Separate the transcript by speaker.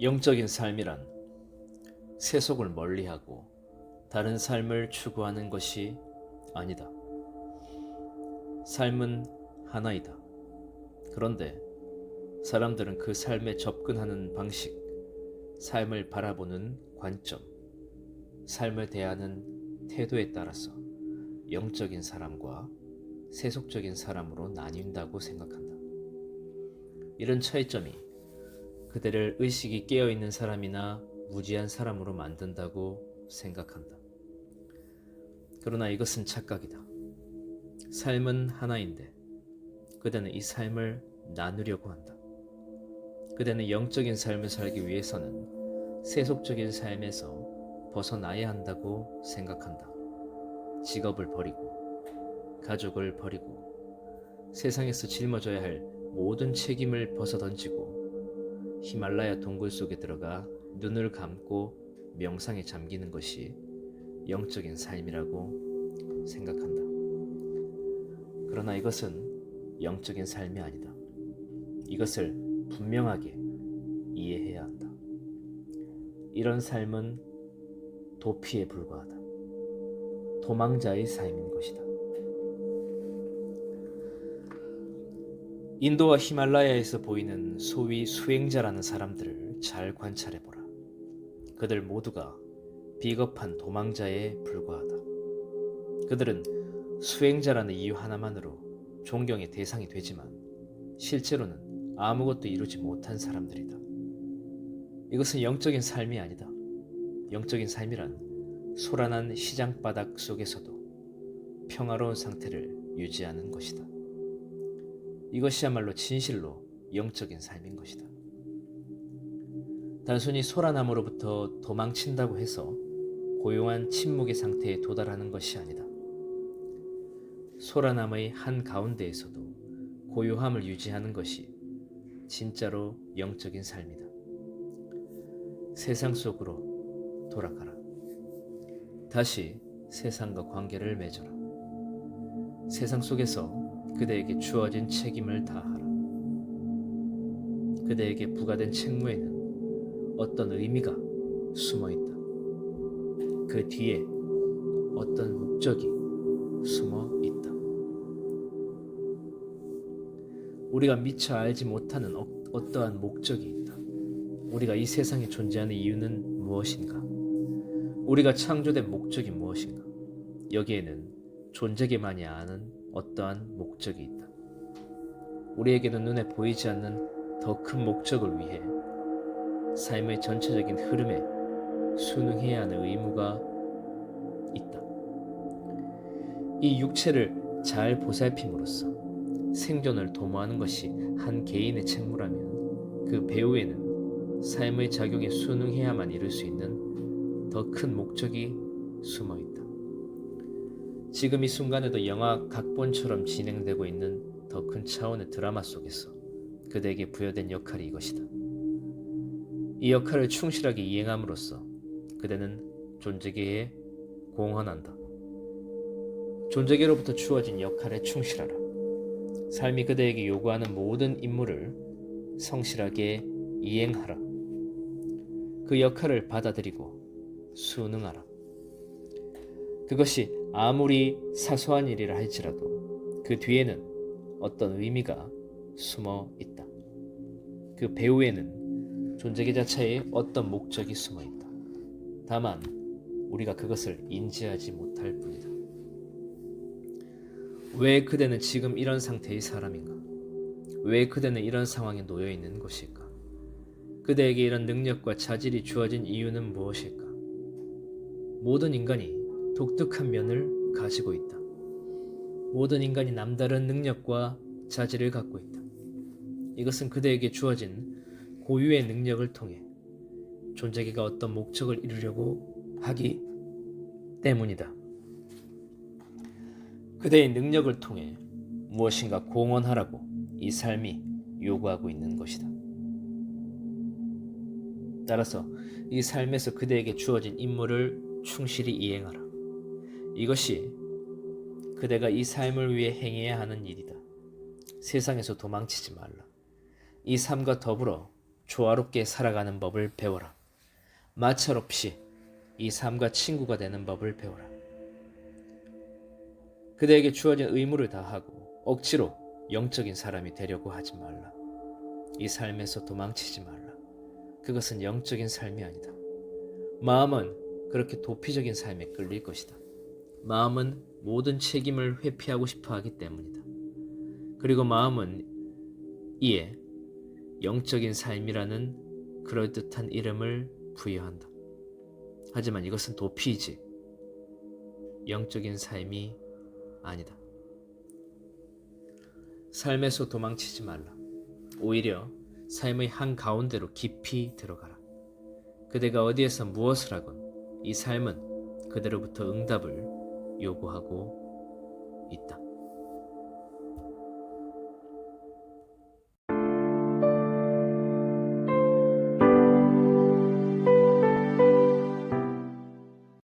Speaker 1: 영적인 삶이란 세속을 멀리하고 다른 삶을 추구하는 것이 아니다. 삶은 하나이다. 그런데 사람들은 그 삶에 접근하는 방식, 삶을 바라보는 관점, 삶을 대하는 태도에 따라서 영적인 사람과 세속적인 사람으로 나뉜다고 생각한다. 이런 차이점이 그들을 의식이 깨어있는 사람이나 무지한 사람으로 만든다고 생각한다. 그러나 이것은 착각이다. 삶은 하나인데 그대는 이 삶을 나누려고 한다. 그대는 영적인 삶을 살기 위해서는 세속적인 삶에서 벗어나야 한다고 생각한다. 직업을 버리고 가족을 버리고 세상에서 짊어져야 할 모든 책임을 벗어던지고 히말라야 동굴 속에 들어가 눈을 감고 명상에 잠기는 것이 영적인 삶이라고 생각한다. 그러나 이것은 영적인 삶이 아니다. 이것을 분명하게 이해해야 한다. 이런 삶은 도피에 불과하다. 도망자의 삶인 것이다. 인도와 히말라야에서 보이는 소위 수행자라는 사람들을 잘 관찰해보라. 그들 모두가 비겁한 도망자에 불과하다. 그들은 수행자라는 이유 하나만으로 존경의 대상이 되지만 실제로는 아무것도 이루지 못한 사람들이다. 이것은 영적인 삶이 아니다. 영적인 삶이란 소란한 시장바닥 속에서도 평화로운 상태를 유지하는 것이다. 이것이야말로 진실로 영적인 삶인 것이다. 단순히 소란함으로부터 도망친다고 해서 고요한 침묵의 상태에 도달하는 것이 아니다. 소란함의 한가운데에서도 고요함을 유지하는 것이 진짜로 영적인 삶이다. 세상 속으로 돌아가라. 다시 세상과 관계를 맺어라. 세상 속에서 그대에게 주어진 책임을 다하라. 그대에게 부과된 책무에는 어떤 의미가 숨어 있다. 그 뒤에 어떤 목적이 숨어 있다. 우리가 미처 알지 못하는 어떠한 목적이 있다. 우리가 이 세상에 존재하는 이유는 무엇인가? 우리가 창조된 목적이 무엇인가? 여기에는 존재계만이 아는 어떠한 목적이 있다. 우리에게는 눈에 보이지 않는 더 큰 목적을 위해 삶의 전체적인 흐름에 순응해야 하는 의무가 있다. 이 육체를 잘 보살핌으로써 생존을 도모하는 것이 한 개인의 책무라면 그 배후에는 삶의 작용에 순응해야만 이룰 수 있는 더 큰 목적이 숨어 있다. 지금 이 순간에도 영화 각본처럼 진행되고 있는 더 큰 차원의 드라마 속에서 그대에게 부여된 역할이 이것이다. 이 역할을 충실하게 이행함으로써 그대는 존재계에 공헌한다. 존재계로부터 주어진 역할에 충실하라. 삶이 그대에게 요구하는 모든 임무를 성실하게 이행하라. 그 역할을 받아들이고 순응하라. 그것이 아무리 사소한 일이라 할지라도 그 뒤에는 어떤 의미가 숨어 있다. 그 배후에는 존재계 자체에 어떤 목적이 숨어 있다. 다만 우리가 그것을 인지하지 못할 뿐이다. 왜 그대는 지금 이런 상태의 사람인가? 왜 그대는 이런 상황에 놓여 있는 것일까? 그대에게 이런 능력과 자질이 주어진 이유는 무엇일까? 모든 인간이 독특한 면을 가지고 있다. 모든 인간이 남다른 능력과 자질을 갖고 있다. 이것은 그대에게 주어진 고유의 능력을 통해 존재계가 어떤 목적을 이루려고 하기 때문이다. 그대의 능력을 통해 무엇인가 공헌하라고 이 삶이 요구하고 있는 것이다. 따라서 이 삶에서 그대에게 주어진 임무를 충실히 이행하라. 이것이 그대가 이 삶을 위해 행해야 하는 일이다. 세상에서 도망치지 말라. 이 삶과 더불어 조화롭게 살아가는 법을 배워라. 마찰 없이 이 삶과 친구가 되는 법을 배워라. 그대에게 주어진 의무를 다하고 억지로 영적인 사람이 되려고 하지 말라. 이 삶에서 도망치지 말라. 그것은 영적인 삶이 아니다. 마음은 그렇게 도피적인 삶에 끌릴 것이다. 마음은 모든 책임을 회피하고 싶어 하기 때문이다. 그리고 마음은 이에 영적인 삶이라는 그럴듯한 이름을 부여한다. 하지만 이것은 도피이지 영적인 삶이 아니다. 삶에서 도망치지 말라. 오히려 삶의 한가운데로 깊이 들어가라. 그대가 어디에서 무엇을 하건 이 삶은 그대로부터 응답을 요구하고 있다.